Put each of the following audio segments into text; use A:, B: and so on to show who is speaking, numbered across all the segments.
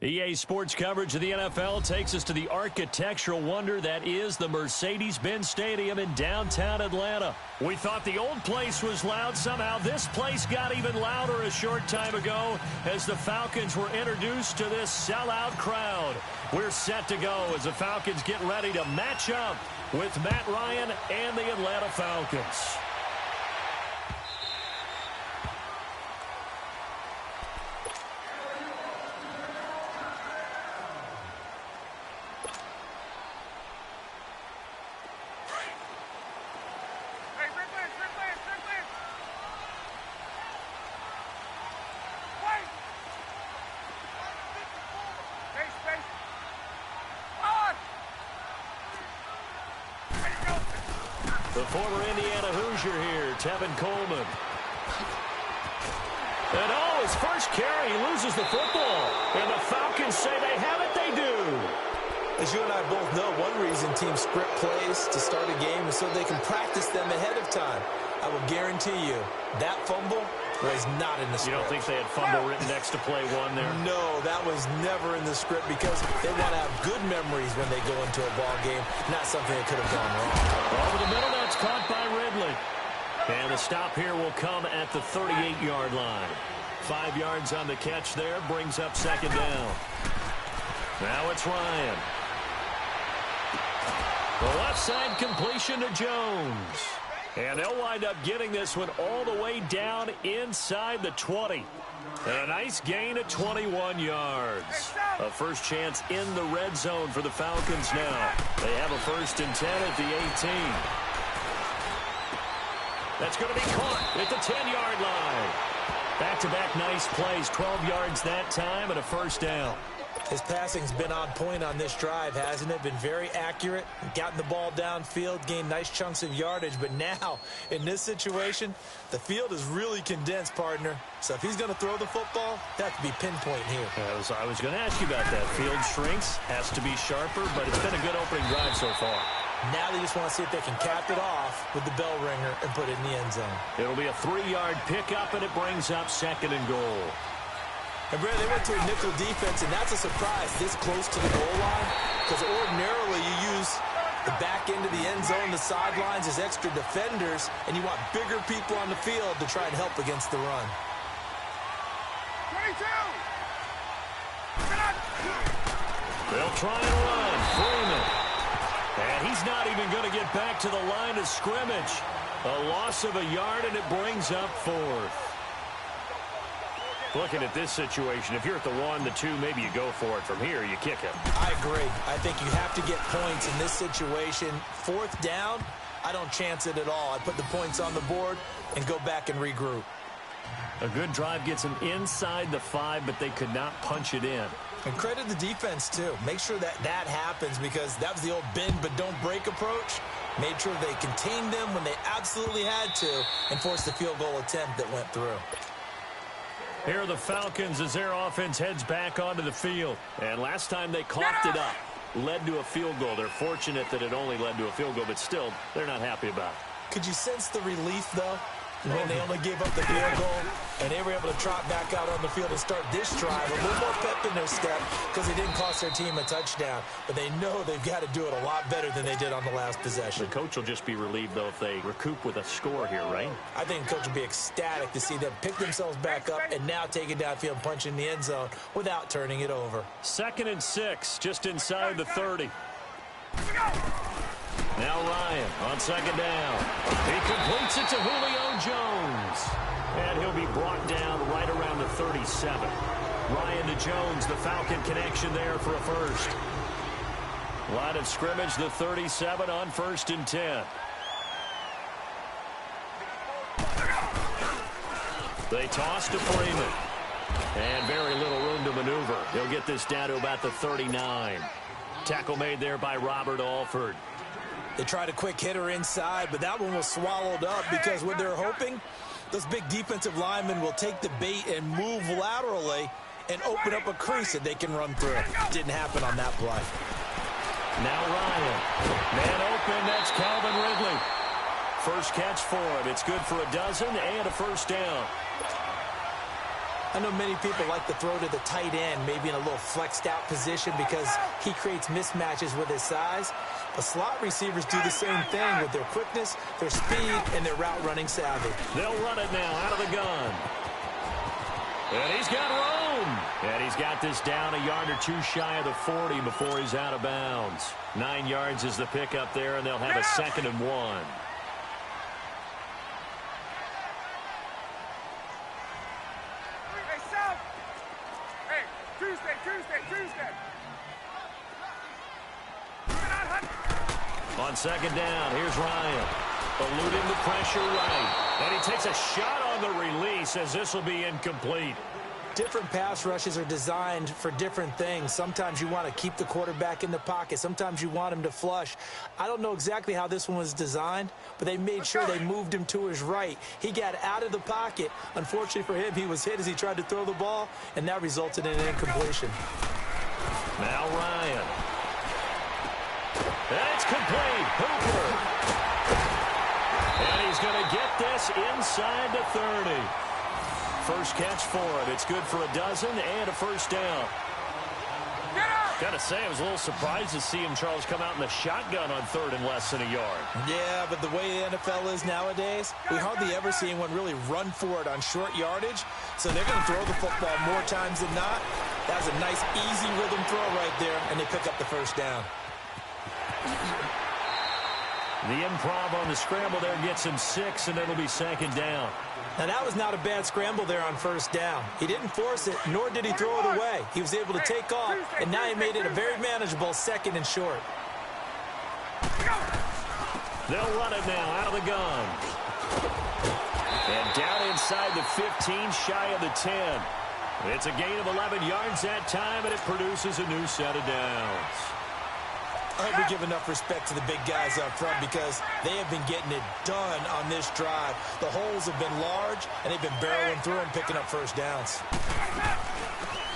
A: EA Sports coverage of the NFL takes us to the architectural wonder that is the Mercedes-Benz Stadium in downtown Atlanta. We thought the old place was loud. Somehow this place got even louder a short time ago as the Falcons were introduced to this sellout crowd. We're set to go as the Falcons get ready to match up with Matt Ryan and the Atlanta Falcons. The former Indiana Hoosier here, Tevin Coleman. And his first carry, he loses the football. And the Falcons say they have it, they do.
B: As you and I both know, one reason teams script plays to start a game is so they can practice them ahead of time. I will guarantee you, that fumble was not in the script.
A: You don't think they had fumble written next to play one there?
B: No, that was never in the script because they want to have good memories when they go into a ball game, not something that could have gone wrong.
A: Over the middle, that's caught by Ridley. And the stop here will come at the 38-yard line. 5 yards on the catch there, brings up second down. Now it's Ryan. The left side completion to Jones. And they'll wind up getting this one all the way down inside the 20. And a nice gain of 21 yards. A first chance in the red zone for the Falcons now. They have a 1st and 10 at the 18. That's going to be caught at the 10-yard line. Back-to-back nice plays, 12 yards that time and a first down.
B: His passing's been on point on this drive, hasn't it? Been very accurate, gotten the ball downfield, gained nice chunks of yardage. But now, in this situation, the field is really condensed, partner. So if he's going to throw the football, that could be pinpoint here.
A: I was going to ask you about that. Field shrinks, has to be sharper, but it's been a good opening drive so far.
B: Now they just want to see if they can cap it off with the bell ringer and put it in the end zone.
A: It'll be a 3-yard pickup, and it brings up 2nd and goal.
B: And, Brad, they went to a nickel defense, and that's a surprise this close to the goal line because ordinarily you use the back end of the end zone, the sidelines as extra defenders, and you want bigger people on the field to try and help against the run.
C: 22!
A: They'll try and run. Freeman. And he's not even going to get back to the line of scrimmage. A loss of a yard, and it brings up 4th. Looking at this situation, if you're at the 1, the 2, maybe you go for it. From here, you kick it.
B: I agree. I think you have to get points in this situation. 4th down, I don't chance it at all. I put the points on the board and go back and regroup.
A: A good drive gets them inside the 5, but they could not punch it in.
B: And credit the defense, too. Make sure that happens because that was the old bend but don't break approach. Made sure they contained them when they absolutely had to and forced the field goal attempt that went through.
A: Here are the Falcons as their offense heads back onto the field. And last time they coughed it up, led to a field goal. They're fortunate that it only led to a field goal, but still, they're not happy about it.
B: Could you sense the relief, though, when they only gave up the field goal and they were able to trot back out on the field and start this drive? A little more pep in their step because they didn't cost their team a touchdown. But they know they've got to do it a lot better than they did on the last possession.
A: The coach will just be relieved, though, if they recoup with a score here, right?
B: I think the coach will be ecstatic to see them pick themselves back up and now take it downfield and punch in the end zone without turning it over.
A: 2nd and 6, just inside the 30. Now Ryan on 2nd down. He completes it to Julio Jones. And he'll be brought down right around the 37. Ryan to Jones, the Falcon connection there for a first. Line of scrimmage, the 37 on 1st and 10. They toss to Freeman. And very little room to maneuver. He'll get this down to about the 39. Tackle made there by Robert Alford.
B: They tried a quick hitter inside, but that one was swallowed up because what they're hoping, those big defensive linemen will take the bait and move laterally and open up a crease that they can run through. Didn't happen on that play.
A: Now Ryan. Man open, that's Calvin Ridley. First catch for him. It's good for a dozen and a first down.
B: I know many people like to throw to the tight end, maybe in a little flexed out position because he creates mismatches with his size. But slot receivers do the same thing with their quickness, their speed, and their route running savvy.
A: They'll run it now out of the gun. And he's got room. And he's got this down a yard or two shy of the 40 before he's out of bounds. 9 yards is the pickup there, and they'll have a 2nd and 1. On 2nd down, here's Ryan. Eluding the pressure right. And he takes a shot on the release as this will be incomplete.
B: Different pass rushes are designed for different things. Sometimes you want to keep the quarterback in the pocket. Sometimes you want him to flush. I don't know exactly how this one was designed, but they made sure they moved him to his right. He got out of the pocket. Unfortunately for him, he was hit as he tried to throw the ball, and that resulted in an incompletion.
A: Now Ryan. And it's complete. Hooper. And he's going to get this inside the 30. First catch for him. It's good for a dozen and a first down. Got to say, I was a little surprised to see him, Charles, come out in the shotgun on 3rd and less than a yard.
B: Yeah, but the way the NFL is nowadays, we hardly ever see anyone really run for it on short yardage. So they're going to throw the football more times than not. That's a nice, easy rhythm throw right there, and they pick up the first down.
A: The improv on the scramble there gets him 6, and it'll be 2nd down.
B: Now, that was not a bad scramble there on 1st down. He didn't force it, nor did he throw it away. He was able to take off, and now he made it a very manageable 2nd and short.
A: They'll run it now out of the gun. And down inside the 15, shy of the 10. It's a gain of 11 yards that time, and it produces a new set of downs.
B: I hope we give enough respect to the big guys up front because they have been getting it done on this drive. The holes have been large, and they've been barreling through and picking up first downs.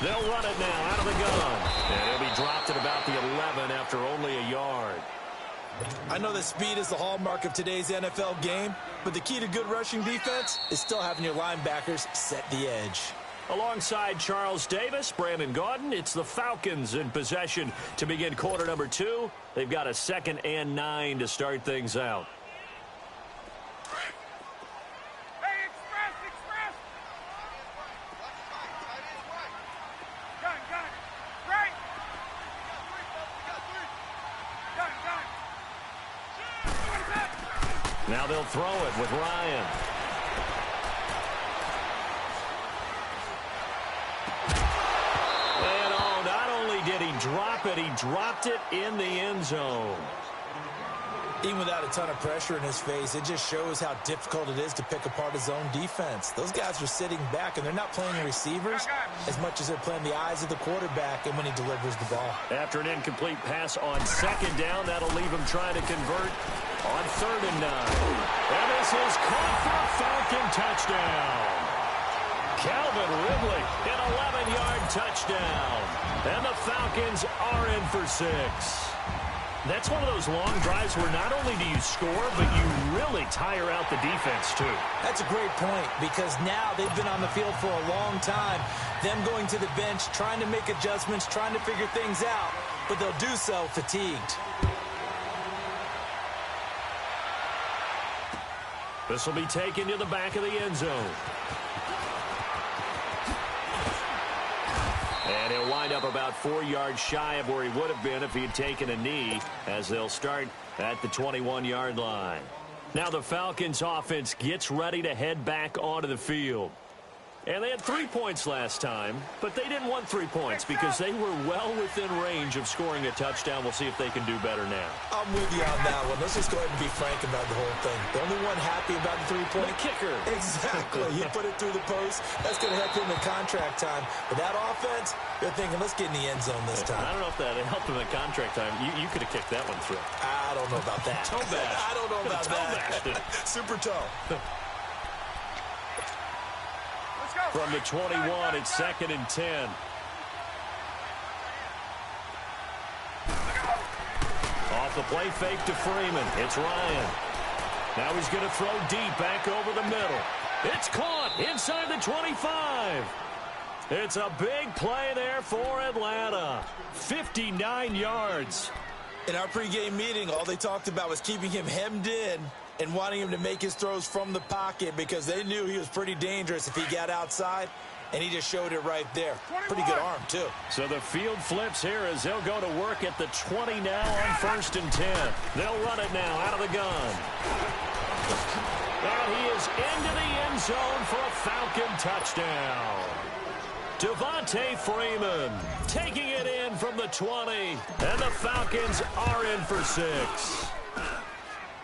A: They'll run it now out of the gun. And he'll be dropped at about the 11 after only a yard.
B: I know that speed is the hallmark of today's NFL game, but the key to good rushing defense is still having your linebackers set the edge.
A: Alongside Charles Davis, Brandon Gaudin, it's the Falcons in possession to begin quarter number 2. They've got a 2nd and 9 to start things out.
C: Hey, express! Gun! Right! Gun!
A: Now they'll throw it with Ryan. He dropped it in the end zone.
B: Even without a ton of pressure in his face, it just shows how difficult it is to pick apart his own defense. Those guys are sitting back, and they're not playing receivers as much as they're playing the eyes of the quarterback and when he delivers the ball.
A: After an incomplete pass on 2nd down, that'll leave him trying to convert on 3rd and 9. And this is caught for a Falcon touchdown. Calvin Ridley, an 11-yard touchdown. And the Falcons are in for 6. That's one of those long drives where not only do you score, but you really tire out the defense, too.
B: That's a great point because now they've been on the field for a long time. Them going to the bench, trying to make adjustments, trying to figure things out, but they'll do so fatigued.
A: This will be taken to the back of the end zone. And he'll wind up about 4 yards shy of where he would have been if he had taken a knee, as they'll start at the 21-yard line. Now the Falcons offense gets ready to head back onto the field. And they had 3 points last time, but they didn't want 3 points because they were well within range of scoring a touchdown. We'll see if they can do better now.
B: I'm with you on that one. Let's just go ahead and be frank about the whole thing. The only one happy about the 3-point.
A: The kicker.
B: Exactly. You put it through the post. That's going to help him in contract time. But that offense, they're thinking, let's get in the end zone this time.
A: I don't know if that helped him in contract time. You could have kicked that one through.
B: I don't know about that.
A: Toe bash.
B: I don't know about that. Super toe.
A: From the 21, it's 2nd and 10. Off the play fake to Freeman. It's Ryan. Now he's going to throw deep back over the middle. It's caught inside the 25. It's a big play there for Atlanta. 59 yards.
B: In our pregame meeting, all they talked about was keeping him hemmed in and wanting him to make his throws from the pocket because they knew he was pretty dangerous if he got outside, and he just showed it right there. Pretty good arm, too.
A: So the field flips here as they'll go to work at the 20 now on 1st and 10. They'll run it now out of the gun. And he is into the end zone for a Falcon touchdown. Devontae Freeman taking it in from the 20, and the Falcons are in for 6.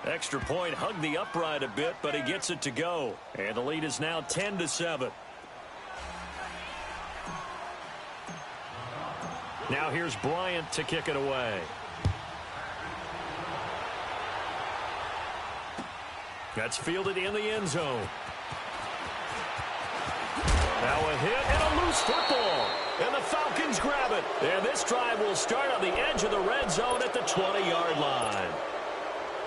A: Extra point hugged the upright a bit, but he gets it to go. And the lead is now 10-7. Now here's Bryant to kick it away. That's fielded in the end zone. Now a hit and a loose football. And the Falcons grab it. And this drive will start on the edge of the red zone at the 20-yard line.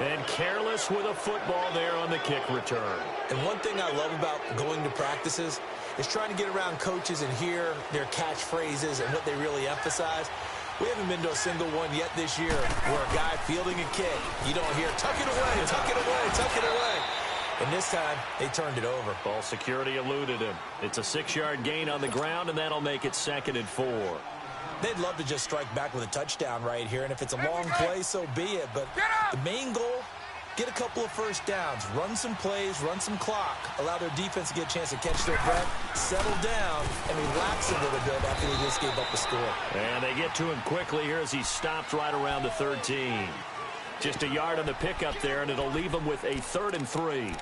A: And careless with a football there on the kick return.
B: And one thing I love about going to practices is trying to get around coaches and hear their catchphrases and what they really emphasize. We haven't been to a single one yet this year where a guy fielding a kick, you don't hear, tuck it away, tuck it away, tuck it away. And this time, they turned it over.
A: Ball security eluded him. It's a 6-yard gain on the ground, and that'll make it 2nd and 4.
B: They'd love to just strike back with a touchdown right here, and if it's a long play, so be it. But the main goal, get a couple of first downs, run some plays, run some clock, allow their defense to get a chance to catch their breath, settle down, and relax a little bit after they just gave up the score.
A: And they get to him quickly here as he stopped right around the 13. Just a yard on the pickup there, and it'll leave him with a 3rd and 3.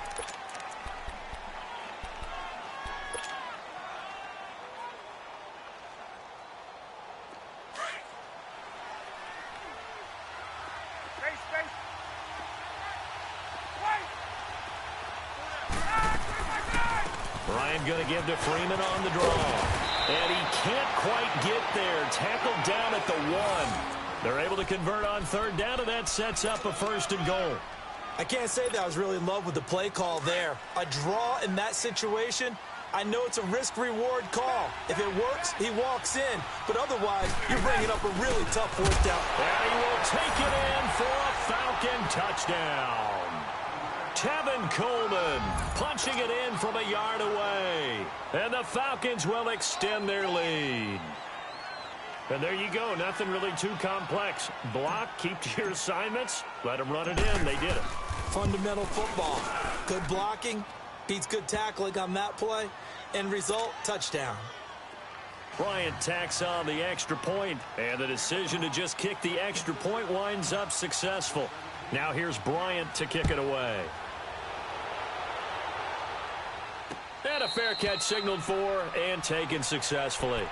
A: Bryant going to give to Freeman on the draw. And he can't quite get there. Tackled down at the 1. They're able to convert on 3rd down, and that sets up a 1st and goal.
B: I can't say that I was really in love with the play call there. A draw in that situation, I know it's a risk-reward call. If it works, he walks in. But otherwise, you're bringing up a really tough 4th down.
A: And he will take it in for a Falcon touchdown. Tevin Coleman punching it in from a yard away. And the Falcons will extend their lead. And there you go. Nothing really too complex. Block, keep to your assignments, let them run it in. They did it.
B: Fundamental football. Good blocking, beats good tackling on that play. End result, touchdown.
A: Bryant tacks on the extra point, and the decision to just kick the extra point winds up successful. Now here's Bryant to kick it away. And a fair catch signaled for and taken successfully.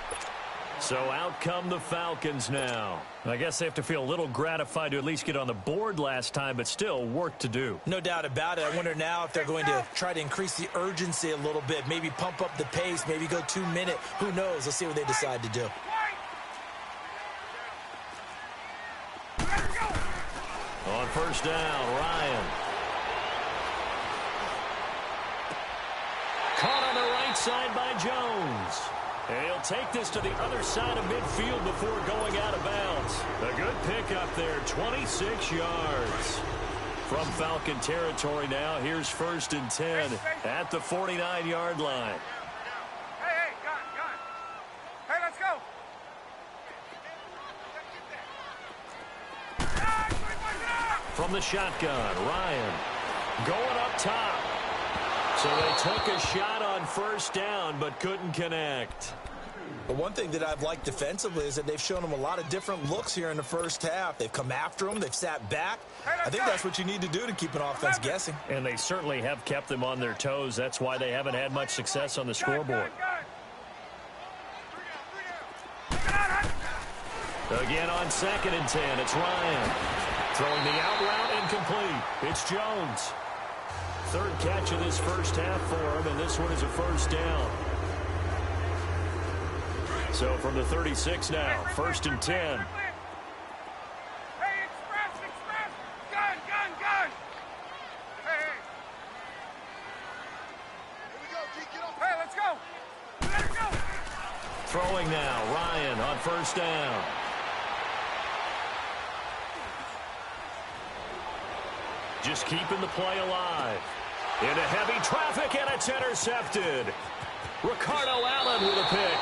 A: So out come the Falcons now. I guess they have to feel a little gratified to at least get on the board last time, but still work to do.
B: No doubt about it. I wonder now if they're going to try to increase the urgency a little bit, maybe pump up the pace, maybe go 2-minute. Who knows? Let's see what they decide to do.
A: On 1st down, Ryan. Caught on the right side by Jones. And he'll take this to the other side of midfield before going out of bounds. A good pickup there, 26 yards. From Falcon territory now, here's 1st and 10 at the 49-yard line.
C: Hey, gun. Hey, let's go.
A: From the shotgun, Ryan going up top. So they took a shot on 1st down, but couldn't connect.
B: But one thing that I've liked defensively is that they've shown them a lot of different looks here in the 1st half. They've come after them. They've sat back. I think that's what you need to do to keep an offense guessing.
A: And they certainly have kept them on their toes. That's why they haven't had much success on the scoreboard. Again on 2nd and 10, it's Ryan. Throwing the out route incomplete. It's Jones. 3rd catch of this 1st half for him, and this one is a 1st down. So from the 36 now, 1st and 10.
C: Hey, express. Gun. Hey. Here we go, G, get up. Hey, let's go.
A: Throwing now, Ryan on first down. Just keeping the play alive. Into heavy traffic, and it's intercepted. Ricardo Allen with a pick.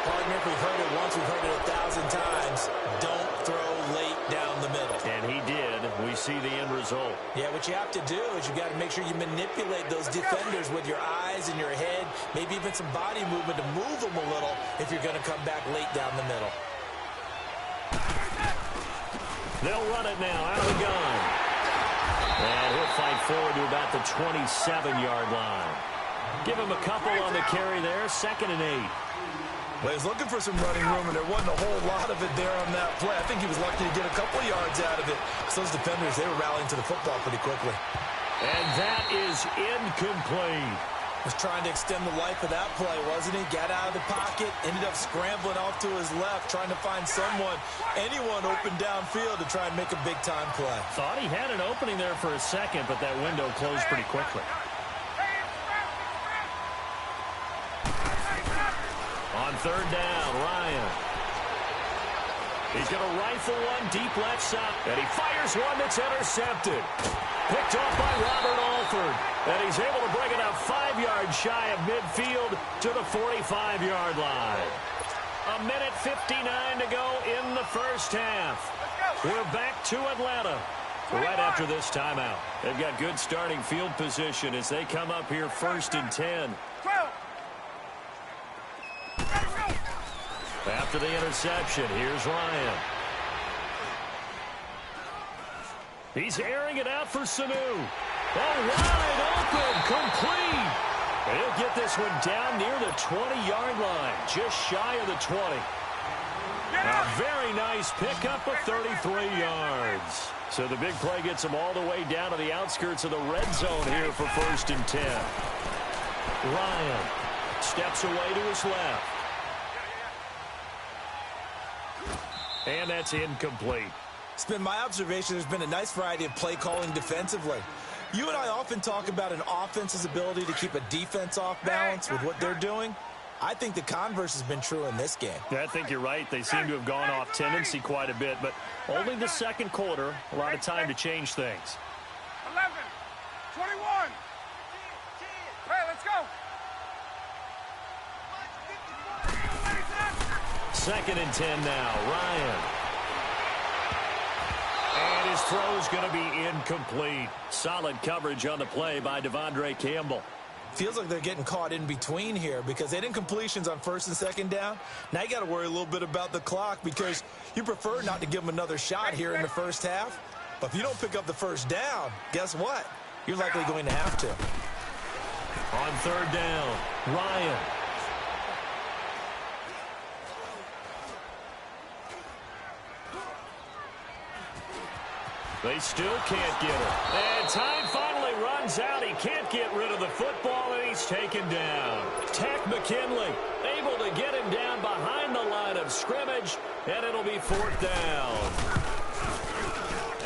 B: Partner, if we've heard it once, we've heard it 1,000 times. Don't throw late down the middle.
A: And he did. We see the end result.
B: Yeah, what you have to do is you got to make sure you manipulate those defenders with your eyes and your head, maybe even some body movement to move them a little if you're going to come back late down the middle.
A: They'll run it now out of the gun. And he'll fight forward to about the 27-yard line. Give him a couple on the carry there, 2nd and 8.
B: Well, he was looking for some running room, and there wasn't a whole lot of it there on that play. I think he was lucky to get a couple of yards out of it. So those defenders, they were rallying to the football pretty quickly.
A: And that is incomplete.
B: Was trying to extend the life of that play, wasn't he? Got out of the pocket, ended up scrambling off to his left, trying to find anyone open downfield to try and make a big-time play.
A: Thought he had an opening there for a second, but that window closed pretty quickly. On 3rd down, Ryan. He's going to rifle one deep left side, and he fires one that's intercepted. Picked off by Robert Alford, and he's able to bring it up 5 yards shy of midfield to the 45-yard line. 1:59 to go in the first half. We're back to Atlanta right after this timeout. They've got good starting field position as they come up here 1st and 10. After the interception, here's Ryan. He's airing it out for Sanu. Oh, wide open, complete. And he'll get this one down near the 20-yard line, just shy of the 20. A very nice pickup of 33 yards. So the big play gets him all the way down to the outskirts of the red zone here for 1st and 10. Ryan steps away to his left. And that's incomplete.
B: It's been my observation there's been a nice variety of play calling defensively. You and I often talk about an offense's ability to keep a defense off balance with what they're doing. I think the converse has been true in this game.
A: Yeah, I think you're right. They seem to have gone off tendency quite a bit, but only the 2nd quarter, a lot of time to change things.
C: 11, 21. Hey, let's go.
A: 2nd and 10 now, Ryan. And his throw's going to be incomplete. Solid coverage on the play by Devondre Campbell.
B: Feels like they're getting caught in between here because they had incompletions on 1st and 2nd down. Now you got to worry a little bit about the clock because you prefer not to give them another shot here in the first half. But if you don't pick up the 1st down, guess what? You're likely going to have to.
A: On 3rd down, Ryan. They still can't get it. And time finally runs out. He can't get rid of the football, and he's taken down. Tech McKinley able to get him down behind the line of scrimmage, and it'll be 4th down.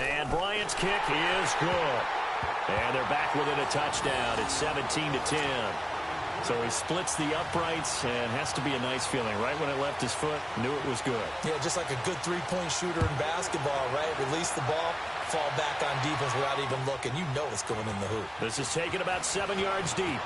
A: And Bryant's kick is good. And they're back within a touchdown. It's 17-10. So he splits the uprights, and has to be a nice feeling. Right when it left his foot, knew it was good.
B: Yeah, just like a good three-point shooter in basketball, right? Release the ball, fall back on defense without even looking. You know it's going in the hoop.
A: This is taken about 7 yards deep.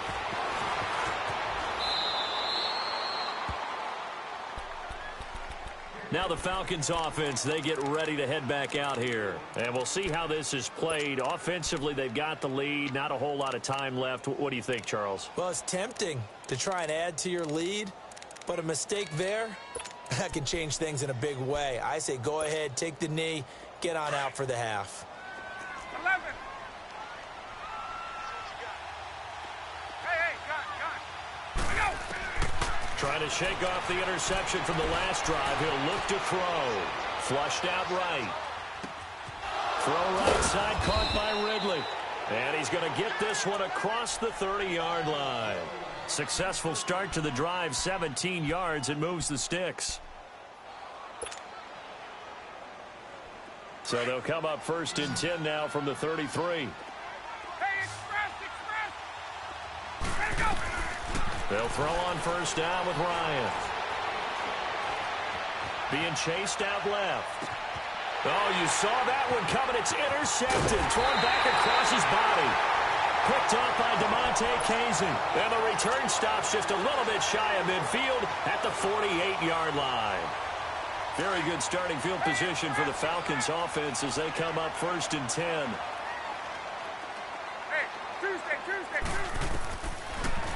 A: Now the Falcons offense, they get ready to head back out here. And we'll see how this is played. Offensively, they've got the lead. Not a whole lot of time left. What do you think, Charles?
B: Well, it's tempting to try and add to your lead, but a mistake there, that can change things in a big way. I say go ahead, take the knee, get on out for the half.
C: 11. Hey, gun. Here we go.
A: Trying to shake off the interception from the last drive. He'll look to throw. Flushed out right. Throw right side, caught by Ridley. And he's going to get this one across the 30-yard line. Successful start to the drive, 17 yards, and moves the sticks. So they'll come up 1st and 10 now from the 33.
C: Hey, express. Ready to go.
A: They'll throw on 1st down with Ryan. being chased out left. Oh, you saw that one coming. It's intercepted. Thrown back across his body. Picked off by DeMonte Casey. And the return stops just a little bit shy of midfield at the 48-yard line. Very good starting field position for the Falcons offense as they come up 1st and 10.
C: Hey, Tuesday.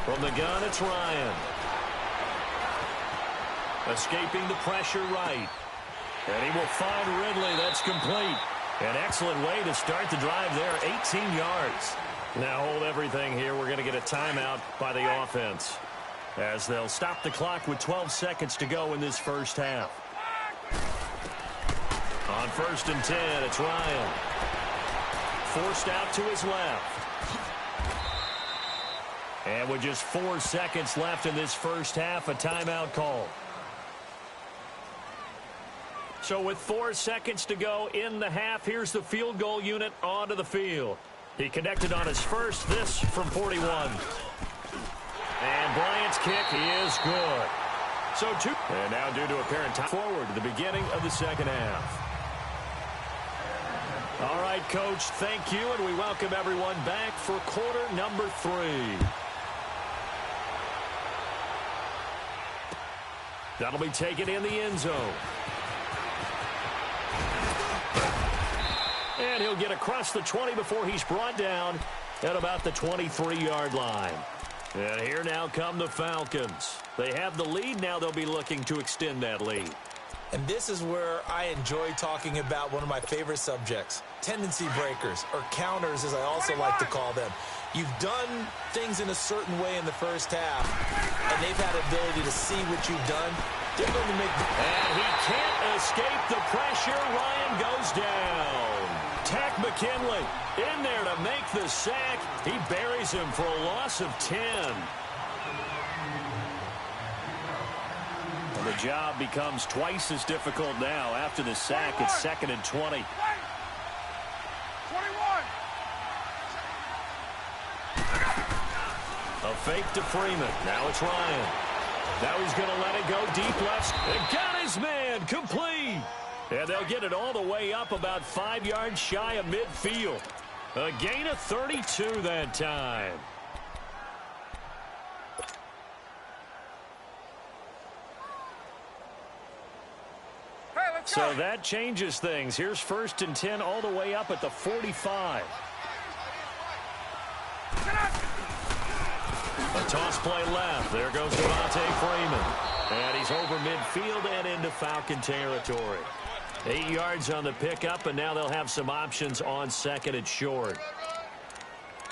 A: From the gun, it's Ryan. Escaping the pressure right. And he will find Ridley. That's complete. An excellent way to start the drive there. 18 yards. Now hold everything here. We're going to get a timeout by the offense, as they'll stop the clock with 12 seconds to go in this first half. On 1st and 10, it's Ryan. Forced out to his left. And with just 4 seconds left in this first half, a timeout call. So with 4 seconds to go in the half, here's the field goal unit onto the field. He connected on his first, this from 41. And Bryant's kick is good. So and now due to apparent time forward to the beginning of the second half. All right, Coach, thank you, and we welcome everyone back for quarter number 3. That'll be taken in the end zone. And he'll get across the 20 before he's brought down at about the 23-yard line. And here now come the Falcons. They have the lead. Now they'll be looking to extend that lead.
B: And this is where I enjoy talking about one of my favorite subjects, tendency breakers, or counters as I also like to call them. You've done things in a certain way in the first half, and they've had ability to see what you've done. They're going to make...
A: And he can't escape the pressure. Ryan goes down. Tack McKinley in there to make the sack. He buries him for a loss of 10. And the job becomes twice as difficult now after the sack. It's 2nd and 20.
C: 21.
A: A fake to Freeman. Now it's Ryan. Now he's going to let it go deep left. And got his man complete. And they'll get it all the way up about 5 yards shy of midfield. A gain of 32 that time.
C: Hey, let's
A: So
C: go.
A: that changes things. Here's 1st and 10 all the way up at the 45. A toss play left. There goes DeMonte Freeman. And he's over midfield and into Falcon territory. 8 yards on the pickup, and now they'll have some options on 2nd and short.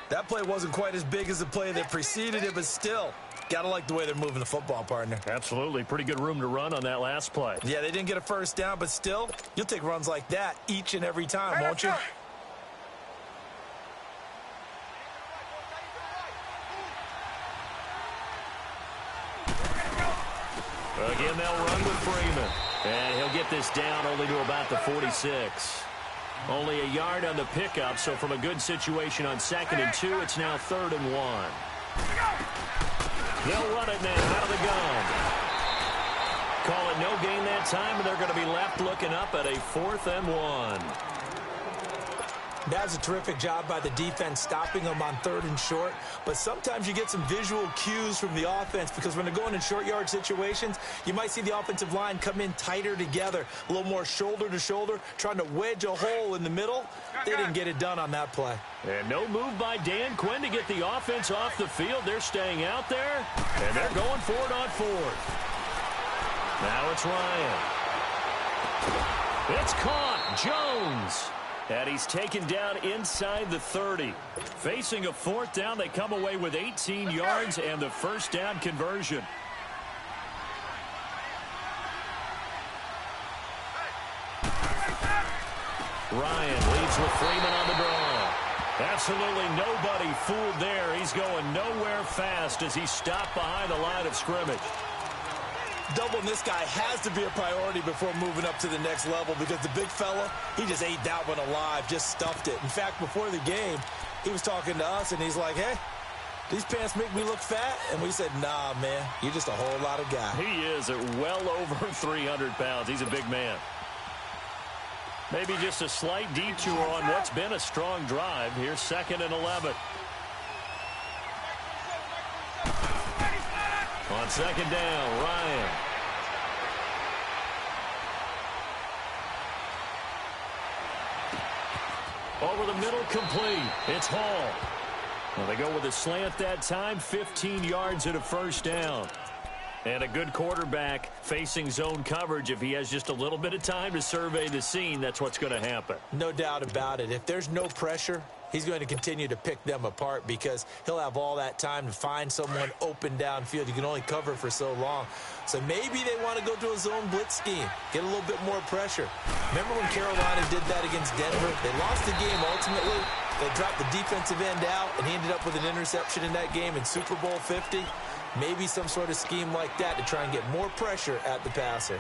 B: That play wasn't quite as big as the play that preceded it, but still, gotta like the way they're moving the football, partner.
A: Absolutely. Pretty good room to run on that last play.
B: Yeah, they didn't get a first down, but still, you'll take runs like that each and every time,
C: Hey,
B: won't you?
A: Again, they'll run with Freeman. And he'll get this down only to about the 46. Only a yard on the pickup, so from a good situation on 2nd and 2, it's now 3rd and 1. They'll run it now out of the gun. Call it no gain that time, and they're going to be left looking up at a 4th and 1.
B: That was a terrific job by the defense stopping them on 3rd and short. But sometimes you get some visual cues from the offense because when they're going in short yard situations, you might see the offensive line come in tighter together, a little more shoulder to shoulder, trying to wedge a hole in the middle. They didn't get it done on that play.
A: And no move by Dan Quinn to get the offense off the field. They're staying out there, and they're going for it on 4th. Now it's Ryan. It's caught. Jones. And he's taken down inside the 30. Facing a 4th down, they come away with 18 yards and the first down conversion. Ryan leads with Freeman on the draw. Absolutely nobody fooled there. He's going nowhere fast as he's stopped behind the line of scrimmage.
B: Doubling this guy has to be a priority before moving up to the next level because the big fella, he just ate that one alive, just stuffed it. In fact, before the game, he was talking to us, and he's like, hey, These pants make me look fat. And we said, nah, man, you're just a whole lot of guy.
A: He is at well over 300 pounds. He's a big man. Maybe just a slight detour on what's been a strong drive. Here's 2nd and 11. On 2nd down, Ryan. Over the middle, complete. It's Hall. Well, they go with a slant that time, 15 yards and a 1st down. And a good quarterback facing zone coverage. If he has just a little bit of time to survey the scene, that's what's going to happen.
B: No doubt about it. If there's no pressure, he's going to continue to pick them apart because he'll have all that time to find someone open downfield. You can only cover for so long. So maybe they want to go to a zone blitz scheme, get a little bit more pressure. Remember when Carolina did that against Denver? They lost the game ultimately. They dropped the defensive end out, and he ended up with an interception in that game in Super Bowl 50. Maybe some sort of scheme like that to try and get more pressure at the passer.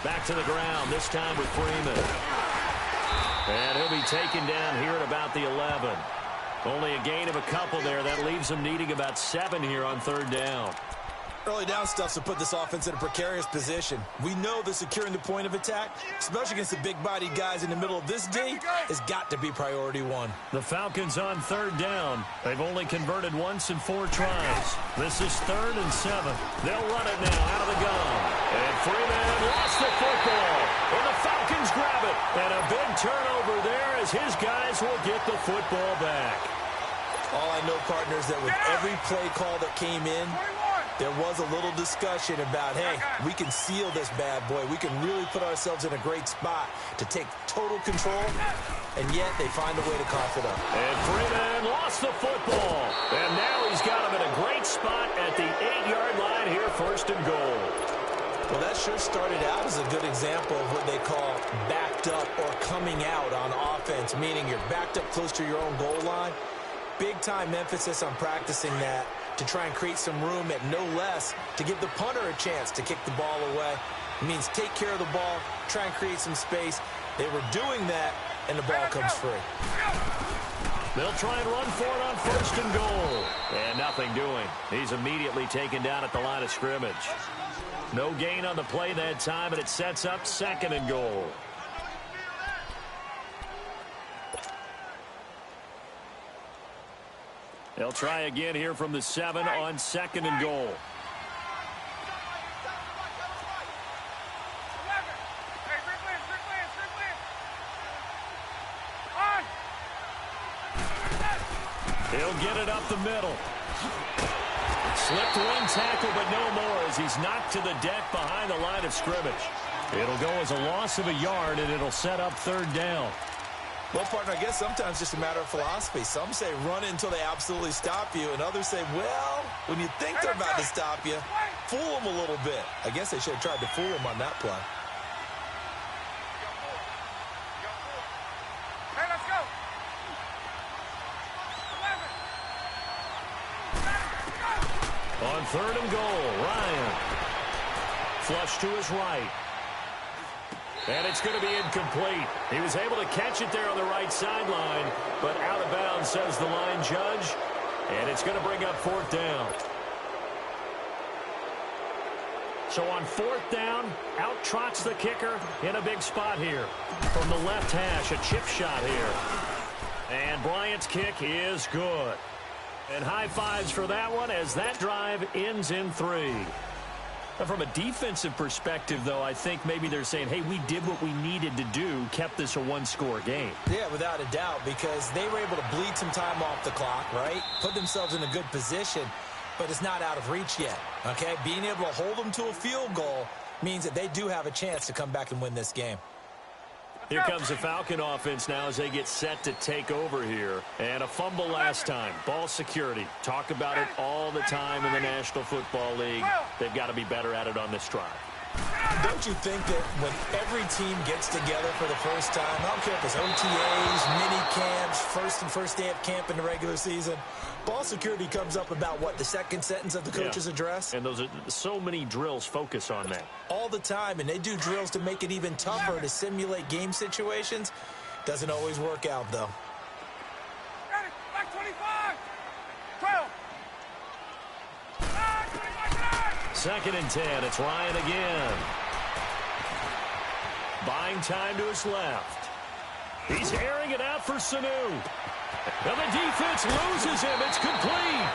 A: Back to the ground, this time with Freeman. And he'll be taken down here at about the 11. Only a gain of a couple there. That leaves them needing about 7 here on 3rd down.
B: Early down stuff to put this offense in a precarious position. We know that securing the point of attack, especially against the big-bodied guys in the middle of this D, has got to be priority 1.
A: The Falcons on 3rd down. They've only converted once in 4 tries. This is 3rd and 7. They'll run it now out of the gun. And Freeman lost the football. And the Falcons grab it. And a big turnover there as his guys will get the football back.
B: All I know, partners, that with every play call that came in, there was a little discussion about, hey, we can seal this bad boy. We can really put ourselves in a great spot to take total control, and yet they find a way to cough it up.
A: And Freeman lost the football. And now he's got him in a great spot at the 8-yard line here, 1st and goal.
B: Well, that sure started out as a good example of what they call backed up or coming out on offense, meaning you're backed up close to your own goal line. Big-time emphasis on practicing that to try and create some room at no less to give the punter a chance to kick the ball away. It means take care of the ball, try and create some space. They were doing that, and the ball comes free.
A: They'll try and run for it on 1st and goal. And nothing doing. He's immediately taken down at the line of scrimmage. No gain on the play that time, and it sets up 2nd and goal. They'll try again here from the 7 on 2nd and goal. He'll get it up the middle. Slipped one tackle, but no more as he's knocked to the deck behind the line of scrimmage. It'll go as a loss of a yard, and it'll set up 3rd down.
B: Well, partner, I guess sometimes it's just a matter of philosophy. Some say run it until they absolutely stop you, and others say, well, when you think they're about to stop you, fool them a little bit. I guess they should have tried to fool them on that play.
C: Hey, let's go. 11.
A: On 3rd and goal, Ryan. Flush to his right. And it's going to be incomplete. He was able to catch it there on the right sideline, but out of bounds, says the line judge. And it's going to bring up 4th down. So on 4th down, out trots the kicker in a big spot here. From the left hash, a chip shot here. And Bryant's kick is good. And high fives for that one as that drive ends in 3. From a defensive perspective, though, I think maybe they're saying, hey, we did what we needed to do, kept this a 1-score game.
B: Yeah, without a doubt, because they were able to bleed some time off the clock, right? Put themselves in a good position, but it's not out of reach yet, okay? Being able to hold them to a field goal means that they do have a chance to come back and win this game.
A: Here comes the Falcon offense now as they get set to take over here. And a fumble last time. Ball security. Talk about it all the time in the National Football League. They've got to be better at it on this drive.
B: Don't you think that when every team gets together for the first time, I don't care if it's OTAs, mini camps, first day of camp in the regular season, ball security comes up about, what, the second sentence of the coach's address?
A: And those are so many drills focus on that.
B: All the time, and they do drills to make it even tougher to simulate game situations. Doesn't always work out, though.
C: Back 25. 12.
A: 2nd and 10. It's Ryan again. Buying time to his left. He's airing it out for Sanu. And the defense loses him. It's complete.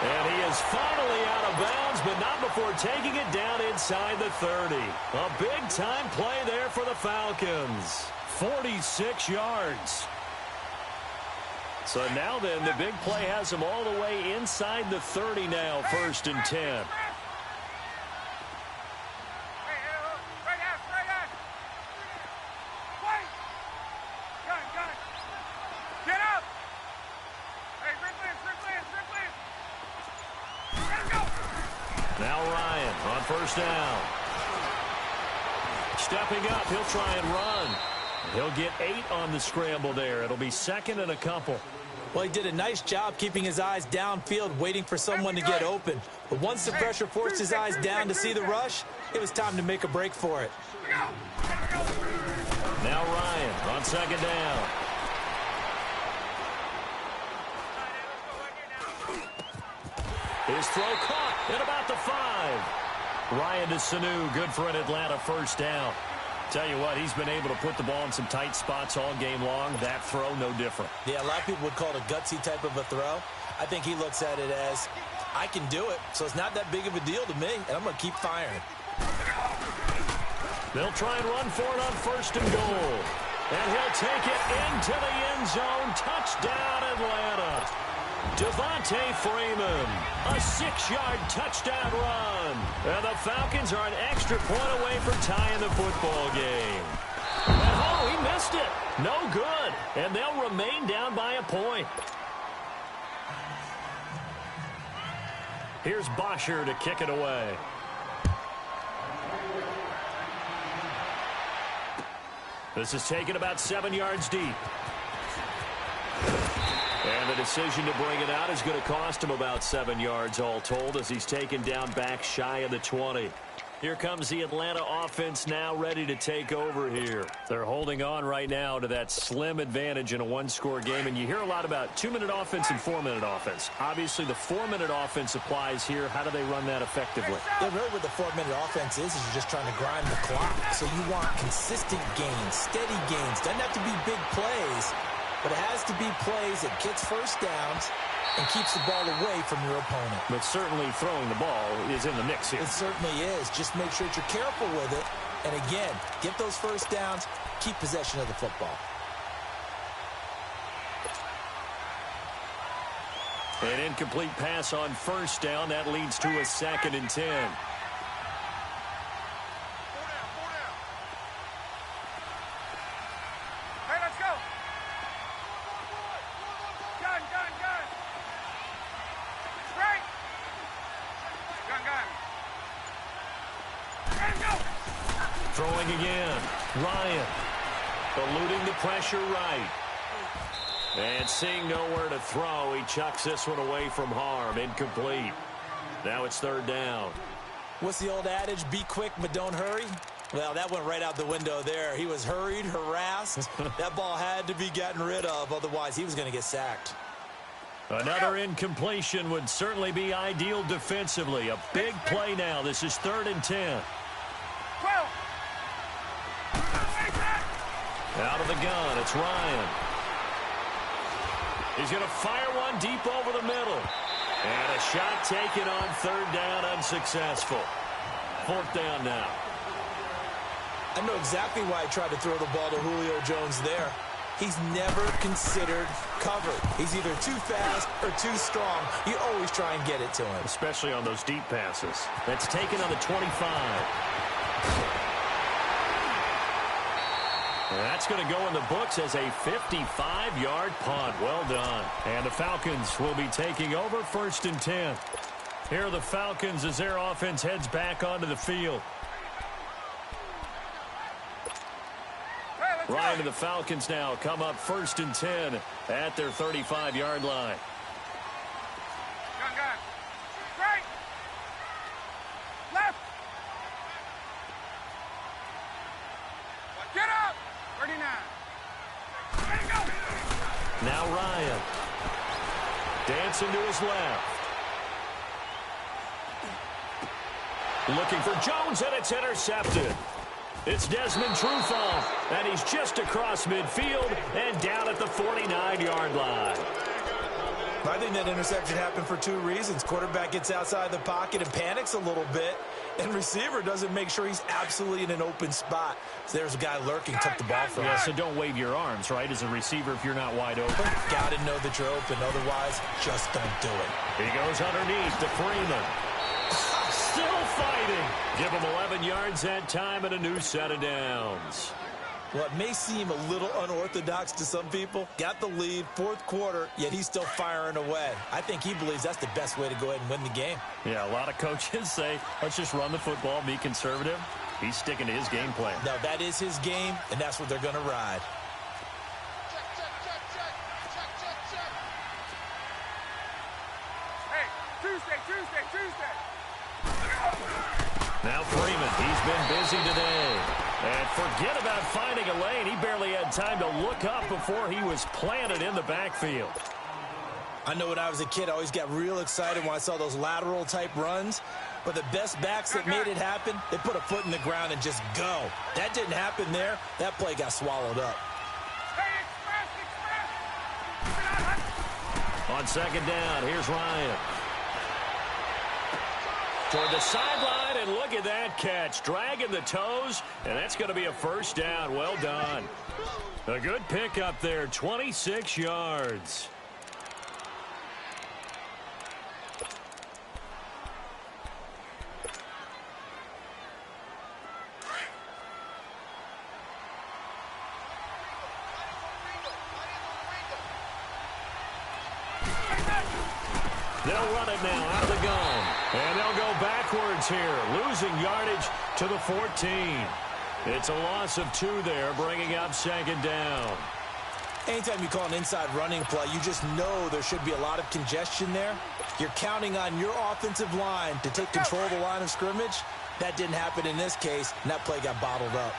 A: And he is finally out of bounds, but not before taking it down inside the 30. A big-time play there for the Falcons. 46 yards. So now then, the big play has him all the way inside the 30 now, 1st and 10. Now Ryan on 1st down. Stepping up, he'll try and run. He'll get 8 on the scramble there. It'll be 2nd and a couple.
B: Well, he did a nice job keeping his eyes downfield, waiting for someone to get open. But once the pressure forced his eyes down to see the rush, it was time to make a break for it.
A: Now Ryan on 2nd down. His throw caught at about the 5. Ryan to Sanu, good for an Atlanta 1st down. Tell you what, he's been able to put the ball in some tight spots all game long. That throw, no different.
B: Yeah, a lot of people would call it a gutsy type of a throw. I think he looks at it as, I can do it, so it's not that big of a deal to me, and I'm going to keep firing.
A: They'll try and run for it on 1st and goal. And he'll take it into the end zone. Touchdown, Atlanta. Devontae Freeman, a 6-yard touchdown run. And the Falcons are an extra point away from tying the football game. And oh, he missed it. No good. And they'll remain down by a point. Here's Bosher to kick it away. This is taken about 7 yards deep. And the decision to bring it out is going to cost him about 7 yards all told as he's taken down back shy of the 20. Here comes the Atlanta offense now ready to take over here. They're holding on right now to that slim advantage in a one-score game. And you hear a lot about 2-minute offense and 4-minute offense. Obviously, the 4-minute offense applies here. How do they run that effectively?
B: Yeah, really what the 4-minute offense is you're just trying to grind the clock. So you want consistent gains, steady gains. Doesn't have to be big plays, but it has to be plays that gets 1st downs and keeps the ball away from your opponent.
A: But certainly throwing the ball is in the mix here.
B: It certainly is. Just make sure that you're careful with it. And again, get those 1st downs, keep possession of the football.
A: An incomplete pass on 1st down. That leads to a 2nd and 10. Throwing again. Ryan eluding the pressure right. And seeing nowhere to throw, he chucks this one away from harm. Incomplete. Now it's 3rd down.
B: What's the old adage? Be quick, but don't hurry. Well, that went right out the window there. He was hurried, harassed. That ball had to be gotten rid of. Otherwise, he was going to get sacked.
A: Another incompletion would certainly be ideal defensively. A big play now. This is 3rd and 10. Out of the gun, it's Ryan. He's going to fire one deep over the middle. And a shot taken on 3rd down, unsuccessful. 4th down now.
B: I know exactly why I tried to throw the ball to Julio Jones there. He's never considered covered. He's either too fast or too strong. You always try and get it to him.
A: Especially on those deep passes. That's taken on the 25. And that's going to go in the books as a 55-yard punt. Well done. And the Falcons will be taking over 1st and 10. Here are the Falcons as their offense heads back onto the field. Ryan and the Falcons now come up 1st and 10 at their 35-yard line.
C: Gun. Right. Left. Get up. 39. Ready to go.
A: Now Ryan. Dancing to his left. Looking for Jones, and it's intercepted. It's Desmond Trufant, and he's just across midfield and down at the 49-yard line.
B: I think that interception happened for two reasons. Quarterback gets outside the pocket and panics a little bit, and receiver doesn't make sure he's absolutely in an open spot. So there's a guy lurking, took the ball from him.
A: Yeah, so don't wave your arms, right, as a receiver if you're not wide open.
B: Got to know that you're open. Otherwise, just don't do it.
A: He goes underneath to Freeman. Still fighting. Give him 11 yards that time and a new set of downs.
B: Well, it may seem a little unorthodox to some people. Got the lead, 4th quarter, yet he's still firing away. I think he believes that's the best way to go ahead and win the game.
A: Yeah, a lot of coaches say, let's just run the football, be conservative. He's sticking to his game plan.
B: No, that is his game, and that's what they're going to ride.
C: Hey, Tuesday.
A: Now Freeman, he's been busy today. And forget about finding a lane. He barely had time to look up before he was planted in the backfield.
B: I know when I was a kid, I always got real excited when I saw those lateral type runs. But the best backs that made it happen, they put a foot in the ground and just go. That didn't happen there. That play got swallowed up.
C: Hey, express.
A: On 2nd down, here's Ryan. Toward the sideline, and look at that catch. Dragging the toes, and that's going to be a 1st down. Well done. A good pick up there, 26 yards. They'll run it now out of the gun. And they'll go backwards here, losing yardage to the 14. It's a loss of 2 there, bringing up 2nd down.
B: Anytime you call an inside running play, you just know there should be a lot of congestion there. You're counting on your offensive line to take control of the line of scrimmage. That didn't happen in this case, and that play got bottled up.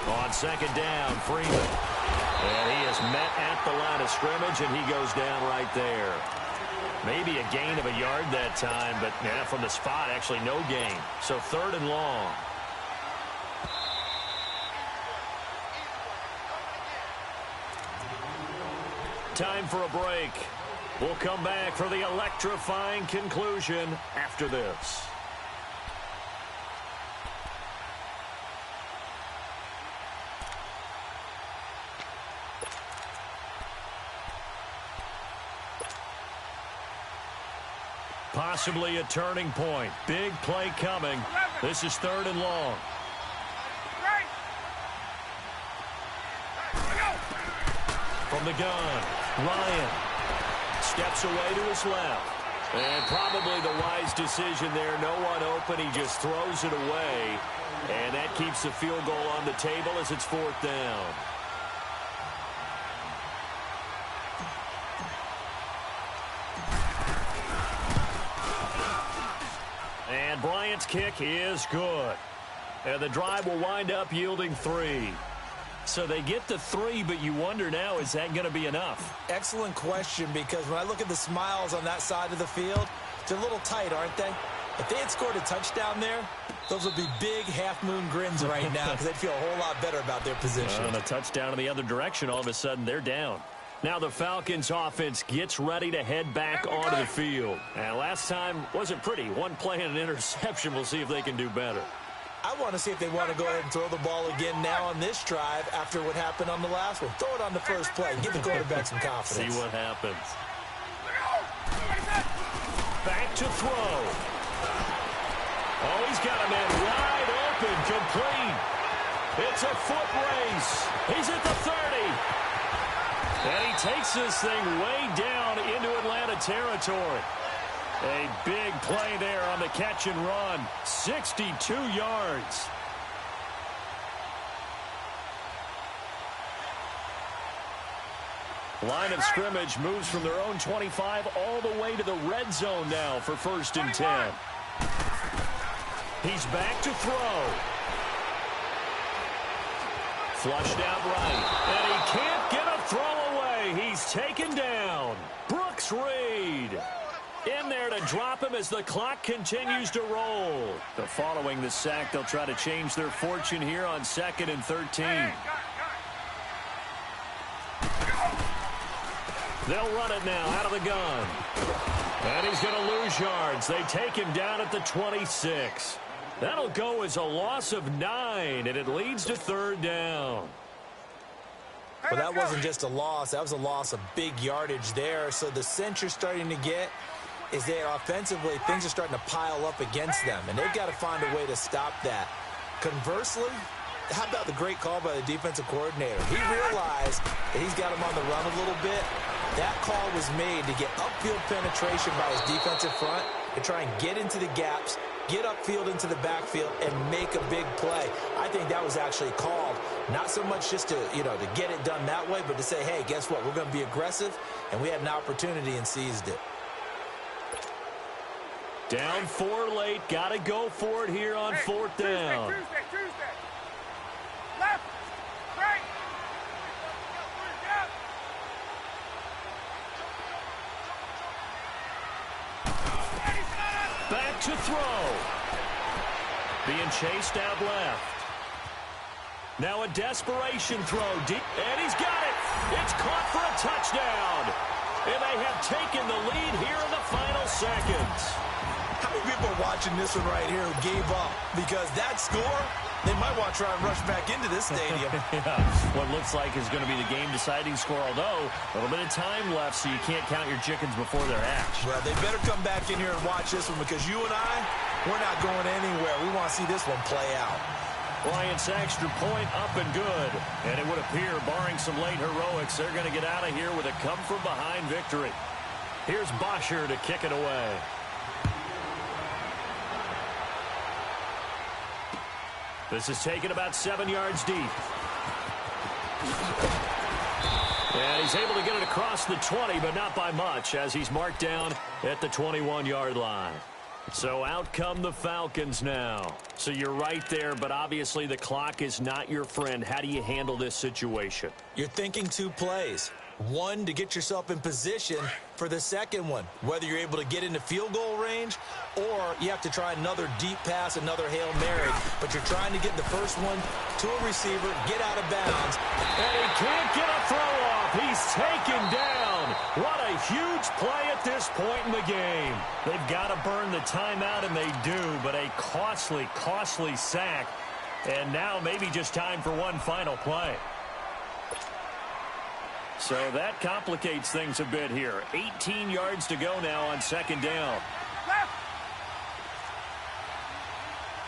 A: On 2nd down, Freeman. And he is met at the line of scrimmage, and he goes down right there. Maybe a gain of a yard that time, but yeah, from the spot, actually no gain. So 3rd and long. Time for a break. We'll come back for the electrifying conclusion after this. Possibly a turning point. Big play coming. This is 3rd and long. From the gun, Ryan steps away to his left. And probably the wise decision there. No one open. He just throws it away. And that keeps the field goal on the table as it's 4th down. And Bryant's kick is good. And the drive will wind up yielding 3. So they get the 3, but you wonder now, is that going to be enough?
B: Excellent question, because when I look at the smiles on that side of the field, they're a little tight, aren't they? If they had scored a touchdown there, those would be big half-moon grins right now because they'd feel a whole lot better about their position.
A: And a touchdown in the other direction, all of a sudden they're down. Now the Falcons offense gets ready to head back onto the field. And last time wasn't pretty. One play and an interception. We'll see if they can do better.
B: I want to see if they want to go ahead and throw the ball again now on this drive after what happened on the last one. Throw it on the first play. Give the quarterback some confidence.
A: See what happens. Back to throw. Oh, he's got a man wide open, complete. It's a foot race. He's at the 30. And he takes this thing way down into Atlanta territory. A big play there on the catch and run. 62 yards. Line of scrimmage moves from their own 25 all the way to the red zone now for 1st and 10. He's back to throw. Flushed out right. And he can't get a throw away. He's taken down. Brooks Reed in there to drop him as the clock continues to roll. Following the sack, they'll try to change their fortune here on 2nd and 13. They'll run it now out of the gun. And he's going to lose yards. They take him down at the 26. That'll go as a loss of 9, and it leads to 3rd down.
B: Well, that wasn't just a loss. That was a loss of big yardage there. So the sense you're starting to get is that offensively things are starting to pile up against them, and they've got to find a way to stop that. Conversely, how about the great call by the defensive coordinator? He realized that he's got him on the run a little bit. That call was made to get upfield penetration by his defensive front to try and get into the gaps, get upfield into the backfield, and make a big play. I think that was actually called, not so much just to, to get it done that way, but to say, hey, guess what? We're going to be aggressive, and we had an opportunity and seized it.
A: Down 4 late. Got to go for it here on 4th down.
C: Tuesday. Left. Right.
A: Back to throw. Being chased out left. Now a desperation throw deep, and he's got it. It's caught for a touchdown. And they have taken the lead here in the final seconds.
B: How many people are watching this one right here who gave up? Because that score, they might want to try and rush back into this stadium.
A: Yeah, what looks like is going to be the game-deciding score, although a little bit of time left, so you can't count your chickens before they're hatched.
B: Well, they better come back in here and watch this one, because you and I, we're not going anywhere. We want to see this one play out.
A: Bryant's extra point up and good. And it would appear, barring some late heroics, they're going to get out of here with a come-from-behind victory. Here's Bosher to kick it away. This is taken about 7 yards deep. And he's able to get it across the 20, but not by much, as he's marked down at the 21-yard line. So out come the Falcons now. So you're right there, but obviously the clock is not your friend. How do you handle this situation?
B: You're thinking 2 plays. One, to get yourself in position for the second one, whether you're able to get into field goal range or you have to try another deep pass, another Hail Mary, but you're trying to get the first one to a receiver, get out of bounds.
A: And he can't get a throw off. He's taken down. What a huge play at this point in the game. They've got to burn the timeout, and they do, but a costly, costly sack. And now maybe just time for one final play. So that complicates things a bit here. 18 yards to go now on 2nd down.
C: Left.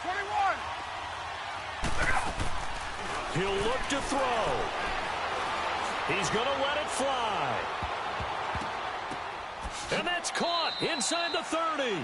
C: 21.
A: He'll look to throw. He's going to let it fly. And that's caught inside the 30.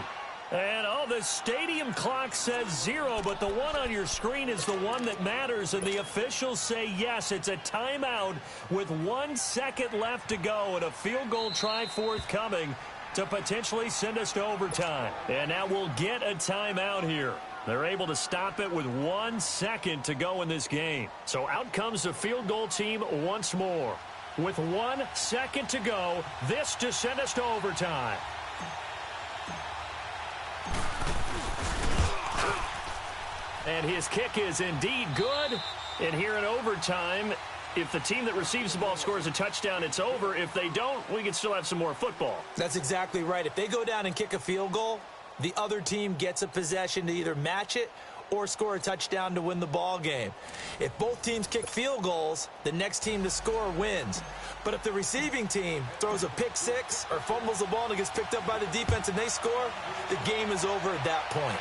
A: And, the stadium clock says 0, but the one on your screen is the one that matters, and the officials say yes, it's a timeout with 1 second left to go and a field goal try forthcoming to potentially send us to overtime. And now we'll get a timeout here. They're able to stop it with 1 second to go in this game. So out comes the field goal team once more. With 1 second to go, this to send us to overtime. And his kick is indeed good. And here in overtime, if the team that receives the ball scores a touchdown, it's over. If they don't, we can still have some more football.
B: That's exactly right. If they go down and kick a field goal, the other team gets a possession to either match it or score a touchdown to win the ball game. If both teams kick field goals, the next team to score wins. But if the receiving team throws a pick six or fumbles the ball and it gets picked up by the defense and they score, the game is over at that point.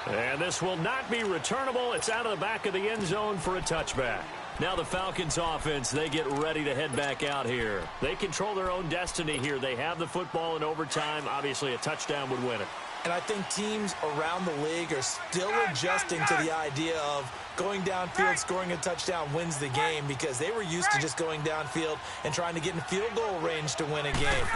A: And this will not be returnable. It's out of the back of the end zone for a touchback. Now the Falcons offense, they get ready to head back out here. They control their own destiny here. They have the football in overtime. Obviously, a touchdown would win it.
B: And I think teams around the league are still adjusting to the idea of going downfield, scoring a touchdown wins the game, because they were used to just going downfield and trying to get in field goal range to win a game.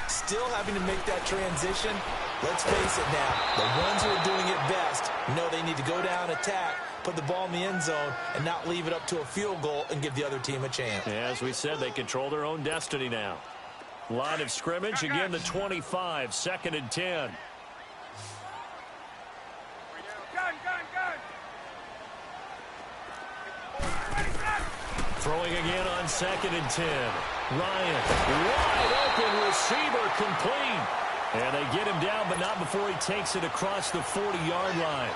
B: Still having to make that transition. Let's face it now, the ones who are doing it best know they need to go down, attack, put the ball in the end zone, and not leave it up to a field goal and give the other team a chance.
A: Yeah, as we said, they control their own destiny now. Line of scrimmage, again the 25, 2nd and 10. Throwing again on 2nd and 10. Ryan, wide open receiver, complete. And they get him down, but not before he takes it across the 40-yard line.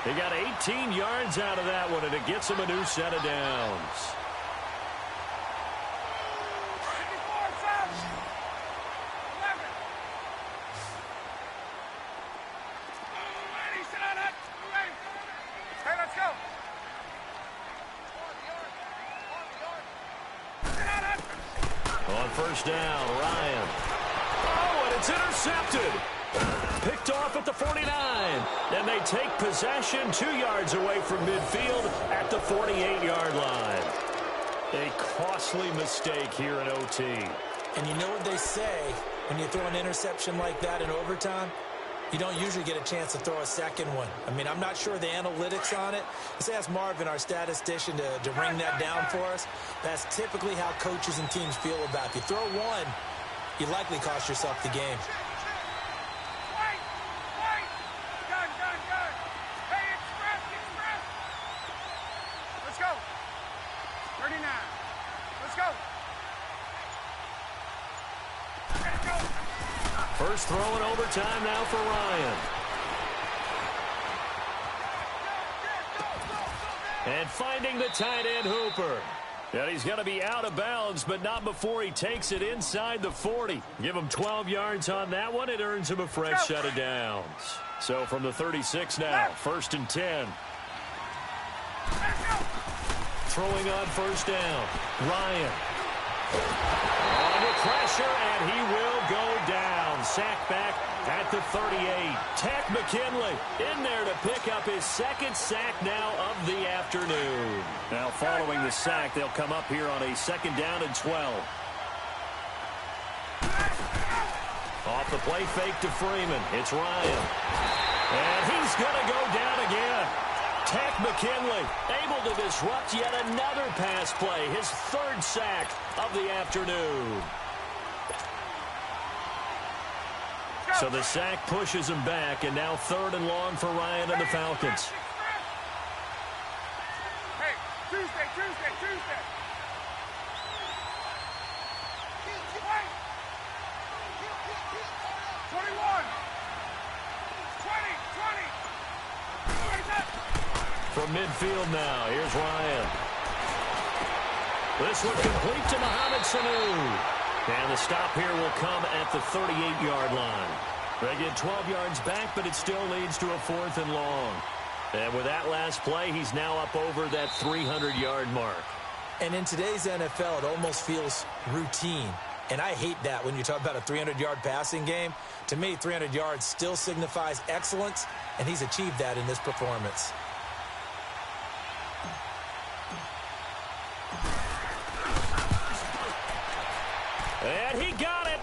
A: They got 18 yards out of that one, and it gets him a new set of downs. On first down, Ryan. Oh, and it's intercepted. Picked off at the 49. And they take possession 2 yards away from midfield at the 48-yard line. A costly mistake here in OT.
B: And you know what they say when you throw an interception like that in overtime? You don't usually get a chance to throw a second one. I mean, I'm not sure the analytics on it. Let's ask Marvin, our statistician, to ring that down for us. That's typically how coaches and teams feel about it. If you throw one, you likely cost yourself the game.
C: Let's go. 39. Let's go.
A: First throw in overtime now for Ryan. And finding the tight end, Hooper. And he's going to be out of bounds, but not before he takes it inside the 40. Give him 12 yards on that one. It earns him a fresh set of downs. So from the 36 now, 1st and 10. Throwing on first down, Ryan. Under pressure, and he will go down. Sack back at the 38. Tack McKinley in there to pick up his 2nd sack now of the afternoon. Now following the sack, they'll come up here on a 2nd down and 12. Off the play fake to Freeman. It's Ryan. And he's going to go down again. Tack McKinley able to disrupt yet another pass play. His 3rd sack of the afternoon. So the sack pushes him back, and now 3rd and long for Ryan and the Falcons.
C: Hey, Tuesday. 21. 20.
A: From midfield now, here's Ryan. This one complete to Mohamed Sanu. And the stop here will come at the 38-yard line. They get 12 yards back, but it still leads to a 4th and long. And with that last play, he's now up over that 300-yard mark.
B: And in today's NFL, it almost feels routine. And I hate that when you talk about a 300-yard passing game. To me, 300 yards still signifies excellence, and he's achieved that in this performance.
A: And he got it.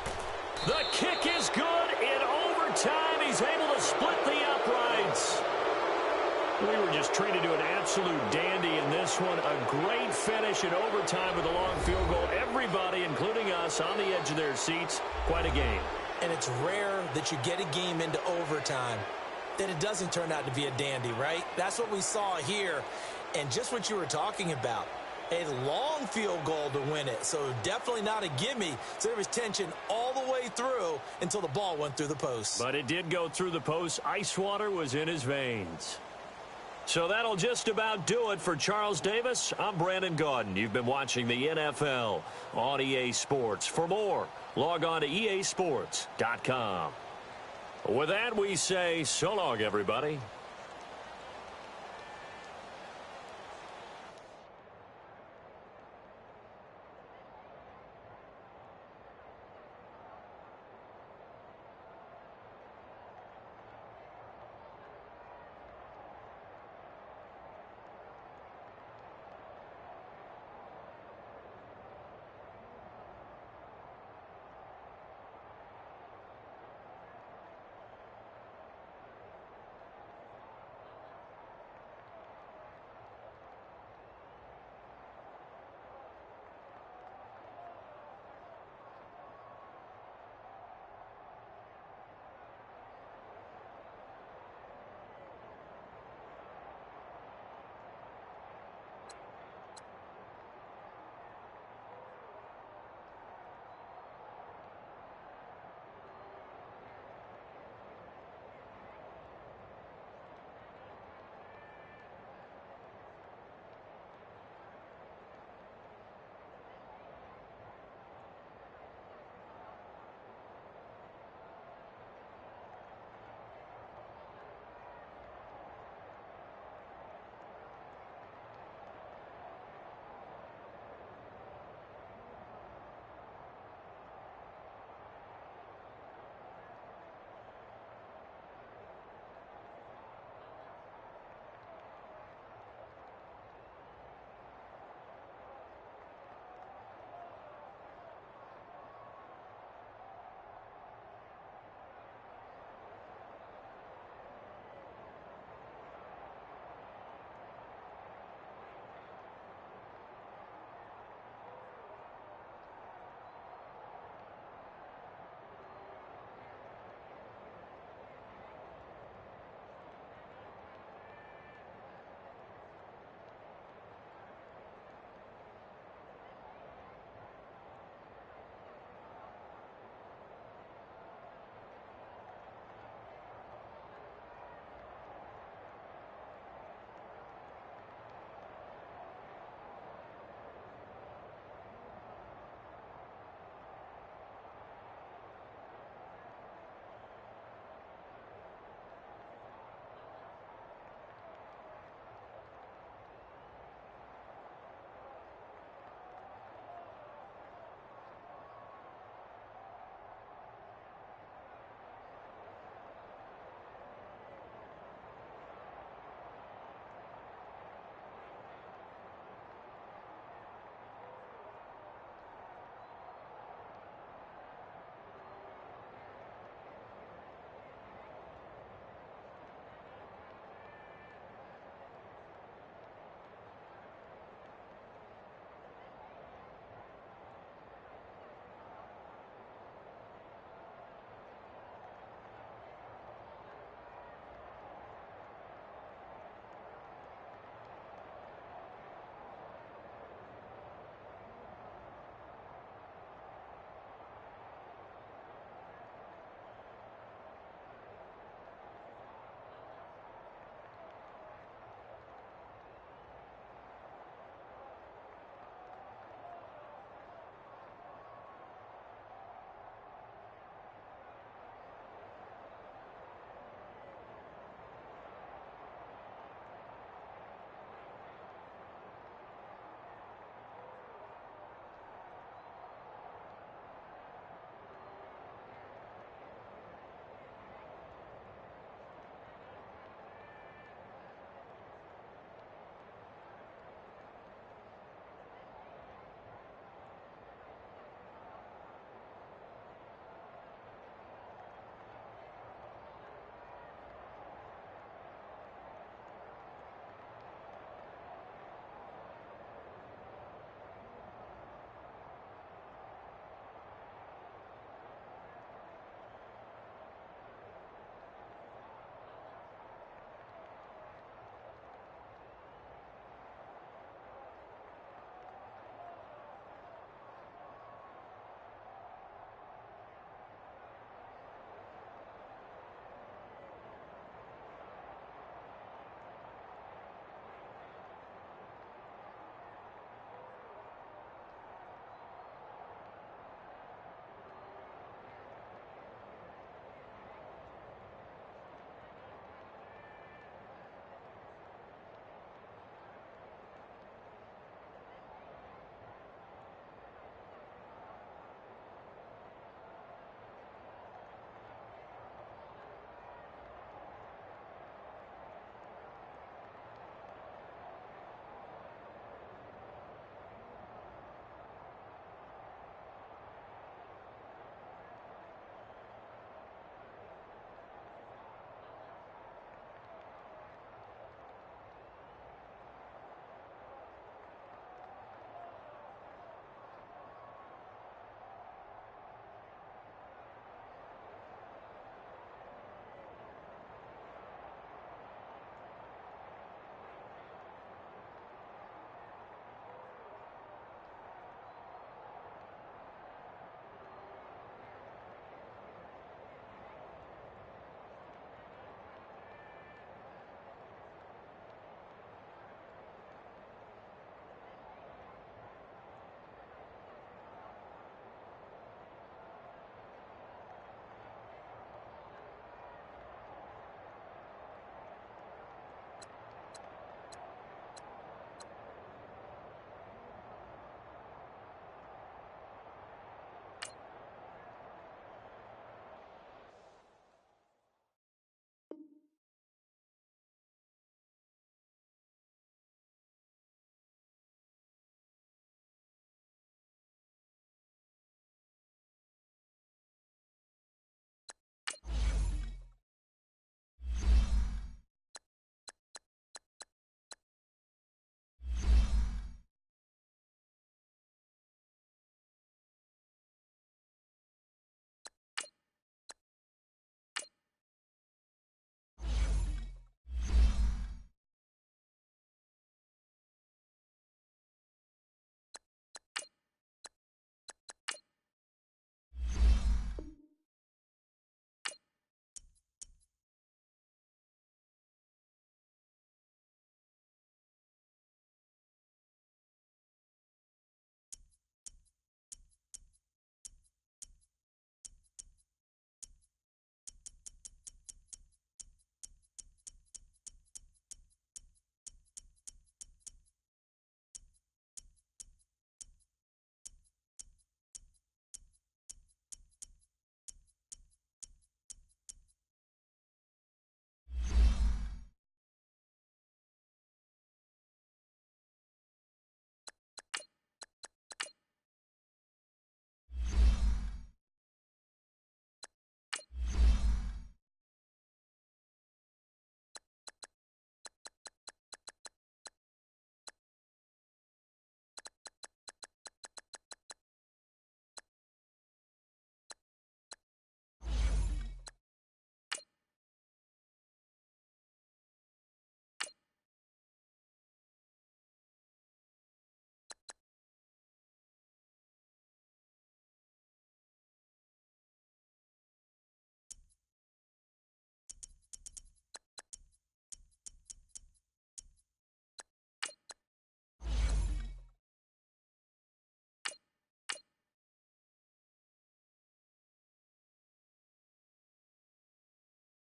A: The kick is good in overtime. He's able to split the uprights. We were just treated to an absolute dandy in this one. A great finish in overtime with a long field goal. Everybody, including us, on the edge of their seats. Quite a game.
B: And it's rare that you get a game into overtime that it doesn't turn out to be a dandy, right? That's what we saw here. And just what you were talking about. A long field goal to win it, so definitely not a gimme. So there was tension all the way through until the ball went through the post.
A: But it did go through the post. Ice water was in his veins. So that'll just about do it for Charles Davis. I'm Brandon Gaudin. You've been watching the NFL on EA Sports. For more, log on to easports.com. With that, we say so long, everybody.